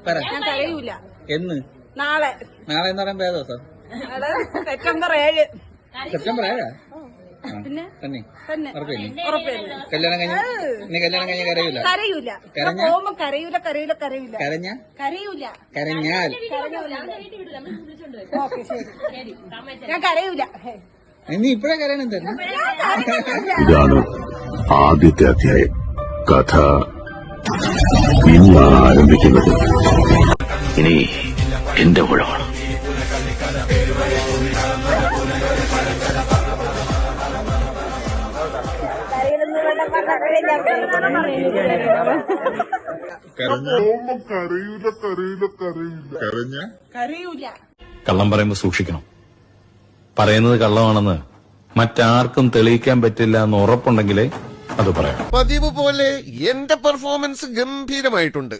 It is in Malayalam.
പറ. ഞാൻ കരയൂല. എന്ന്? നാളെ. നാളെ എന്ന് പറയുമ്പോ ഏത് ദിവസം? സെപ്റ്റംബർ 7. സെപ്റ്റംബർ 7? പിന്നെ തന്നെ ഉറപ്പില്ല. കല്യാണം കഴിഞ്ഞ കരയൂല? കരയൂല. പോകുമ്പോ കരയൂല. കരയൂല. കരഞ്ഞാൽ ഓക്കെ ശരി. ഞാൻ കരയൂല. നീ ഇപ്പഴേ കരയണം തന്നെ. ഇതാണ് ആദ്യത്തെ അധ്യായം. കഥ ഇന്നാണ് ആരംഭിക്കുന്നത്. ഇനി എന്റെ ഊഴമാണ്. കരയൂല. കള്ളം പറയുമ്പോ സൂക്ഷിക്കണം. പറയുന്നത് കള്ളമാണെന്ന് മറ്റാർക്കും തെളിയിക്കാൻ പറ്റില്ല എന്ന് ഉറപ്പുണ്ടെങ്കിലേ അത് പറയാം. പതിവ് പോലെ എന്റെ പെർഫോമൻസ് ഗംഭീരമായിട്ടുണ്ട്.